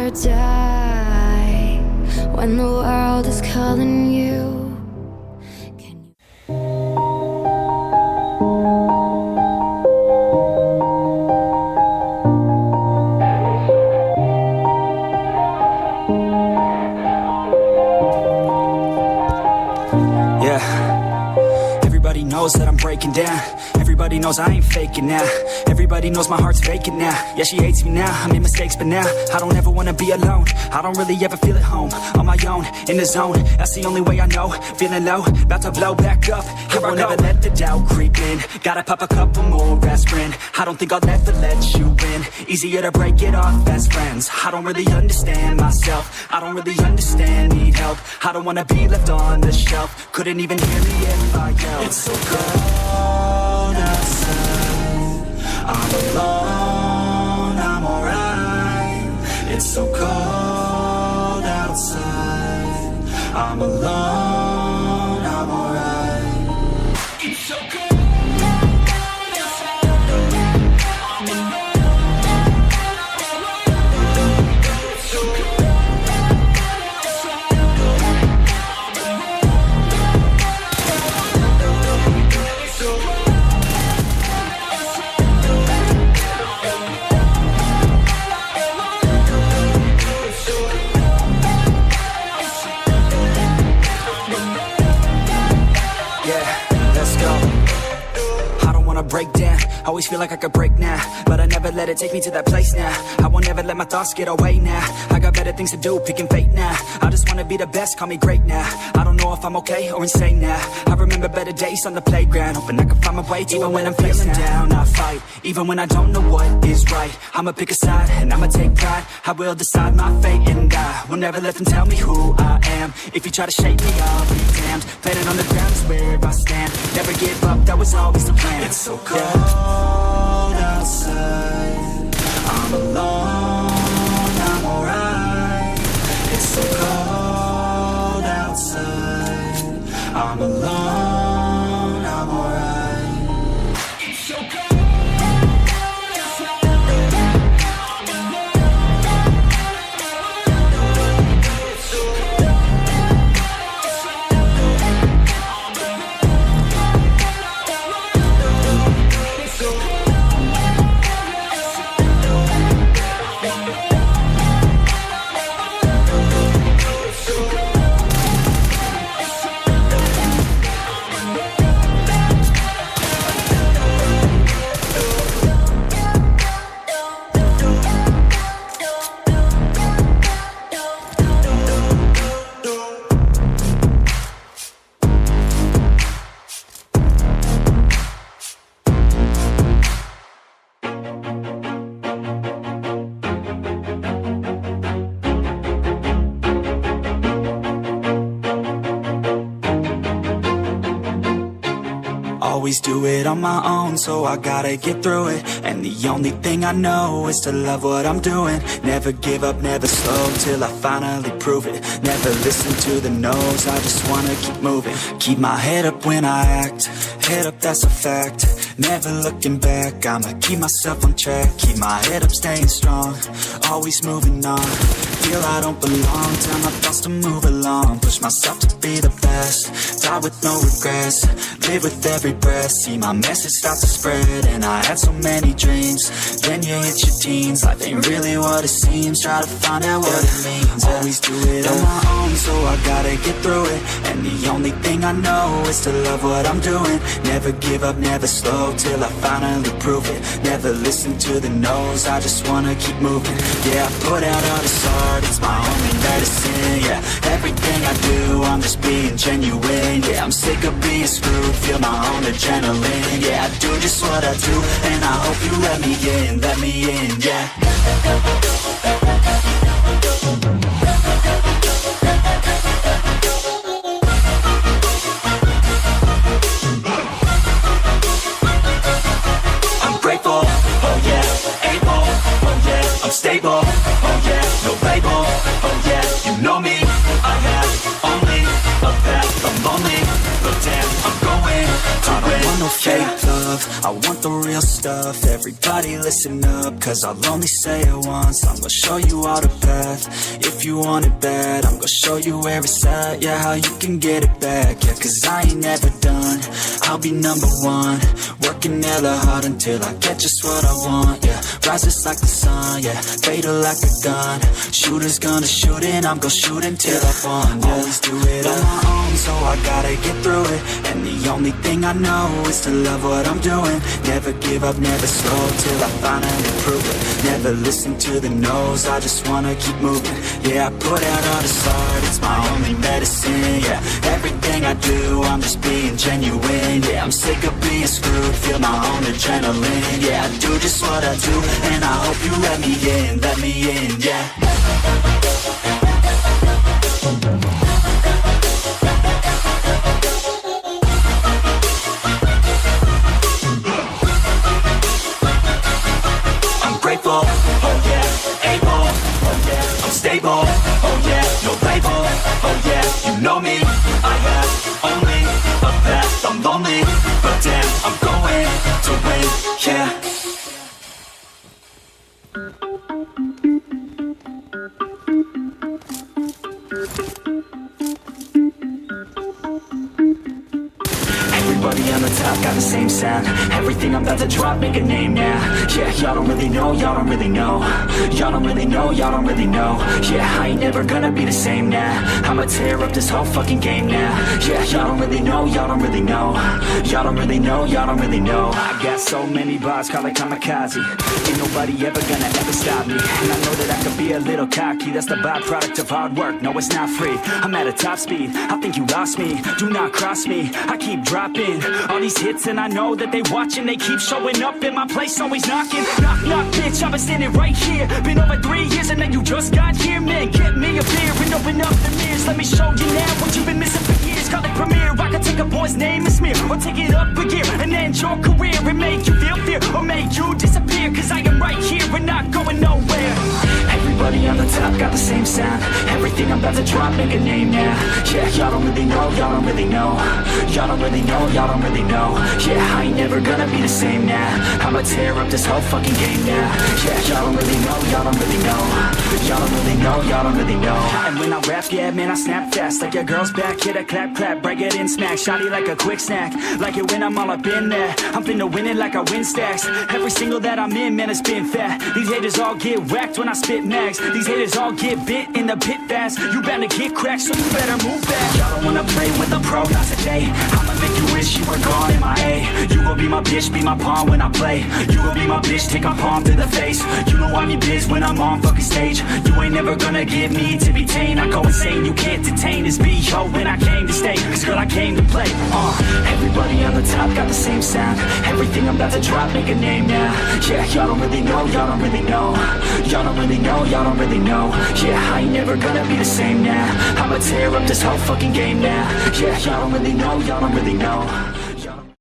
or die when the world is calling you. Everybody knows that I'm breaking down. Everybody knows I ain't faking now. Everybody knows my heart's vacant now. Yeah, she hates me now, I made mistakes, but now I don't ever wanna be alone. I don't really ever feel at home. On my own, in the zone, that's the only way I know. Feeling low, about to blow back up. Here I won't ever let the doubt creep in. Gotta pop a couple more aspirin. I don't think I'll ever let you in. Easier to break it off best friends. I don't really understand myself. I don't really understand, need help. I don't wanna be left on the shelf. Couldn't even hear me if I yelled. It's so cold outside, I'm alone, I'm alright. It's so cold outside, I'm alone, I'm alright. It's so cold. Break down, always feel like I could break now, but I never let it take me to that place now. I won't ever let my thoughts get away now. I got better things to do, picking fate now. I just wanna be the best, call me great now. I don't know if I'm okay or insane now. I remember better days on the playground, hoping I can find my way even when I'm feeling down. I fight, even when I don't know what is right. I'ma pick a side, and I'ma take pride. I will decide my fate, and I will never let them tell me who I am. If you try to shape me, I'll be damned. Planet on the ground is where I stand. Never give up, that was always the plan. It's so cold outside, I'm alone, I'm alright. It's so cold outside, I'm alone, I'm alright. It's so cold. Always do it on my own, so I gotta get through it. And the only thing I know is to love what I'm doing. Never give up, never slow, till I finally prove it. Never listen to the no's, I just wanna keep moving. Keep my head up when I act, head up, that's a fact. Never looking back, I'ma keep myself on track. Keep my head up, staying strong, always moving on. Feel I don't belong, tell my thoughts to move along. Push myself to be the best, die with no regrets. Live with every breath, see my message start to spread. And I had so many dreams, then you hit your teens. Life ain't really what it seems, try to find out what it means. Always do it on my own, so I gotta get through it. And the only thing I know is to love what I'm doing. Never give up, never slow, till I finally prove it. Never listen to the no's, I just wanna keep moving. Yeah, I put out all this art, it's my only medicine. Yeah, everything I do, I'm just being genuine. Yeah, I'm sick of being screwed, feel my own adrenaline. Yeah, I do just what I do, and I hope you let me in, yeah. I'm grateful, oh yeah, able, oh yeah, I'm stable, oh yeah, no label, oh yeah, you know me, I have only a path, I'm lonely, but damn, I'm going to win. I don't want no fake love, love, I want the real stuff. Everybody listen up, cause I'll only say it once. I'm gonna show you all the path. If you want it bad, I'm gonna show you where it's at. Yeah, how you can get it back. Yeah, cause I ain't never done, I'll be number one. Working hella hard until I get just what I want. Yeah, rises like the sun, yeah, fatal like a gun. Shooters gonna shoot and I'm gonna shoot until I fall. Yeah. Always do it on my own, so I gotta get through it. And the only thing I know is to love what I'm doing. Never give up, never slow, till I finally prove it. Never listen to the no's, I just wanna keep moving. Yeah, I put out all this art, it's my only medicine. Yeah, everything I do, I'm just being genuine. Yeah, I'm sick of being screwed, feel my own adrenaline. Yeah, I do just what I do, and I hope you let me in, yeah. Grateful, oh yeah, able, oh yeah, I'm stable, oh yeah, no label, oh yeah, you know me, I have only a path, I'm lonely, but damn, I'm going to win, yeah. Everybody on the top got the same sound. Everything I'm about to drop, make a name now. Yeah, y'all don't really know, y'all don't really know. Y'all don't really know, y'all don't really know. Yeah, I ain't never gonna be the same now. I'ma tear up this whole fucking game now. Yeah, y'all don't really know, y'all don't really know. Y'all don't really know, y'all don't really know. I got so many bars, call it kamikaze. Ain't nobody ever gonna ever stop me. And I know that I could be a little cocky. That's the byproduct of hard work, no it's not free. I'm at a top speed, I think you lost me. Do not cross me, I keep dropping all these hits and I know that they watching. They keep showing up in my place, always knocking. Knock, knock, bitch, I've been standing right here. Been over 3 years and then you just got here. Man, get me a beer and open up the mirrors. Let me show you now what you've been missing for years. Call it premiere, I can take a boy's name and smear, or take it up a gear and end your career and make you feel fear, or make you disappear. Cause I am right here and not going nowhere. Everybody on the top got the same sound. Everything I'm about to drop, make a name now. Yeah, y'all don't really know, y'all don't really know. Y'all don't really know, y'all don't really know. Yeah, I ain't never gonna be the same now. I'ma tear up this whole fucking game now. Yeah, y'all don't really know, y'all don't really know. Y'all don't really know, y'all don't really know. And when I rap, yeah, man, I snap fast. Like your girl's back, hit a clap, clap, break it in, smack. Shawty like a quick snack, like it when I'm all up in there. I'm finna win it like I win stacks. Every single that I'm in, man, it's been fat. These haters all get whacked when I spit mags. These haters all get bit in the pit fast. You better get cracked, so you better move back. Y'all don't wanna play with a pro, not today. I'ma make you wish you were gone in my A. You gon' be my bitch, be my pawn when I play. You gon' be my bitch, take my palm to the face. You know I'm your biz when I'm on fucking stage. You ain't never gonna get me to be tame. I go insane, you can't detain this B.O. when I came to stay. Cause girl, I came to play. Everybody on the top got the same sound. Everything I'm about to drop, make a name now. Yeah, y'all don't really know, y'all don't really know. Y'all don't really know, y'all don't really know. Yeah, I ain't never gonna be the same now. I'ma tear up this whole fucking game now. Yeah, y'all don't really know, y'all don't really know.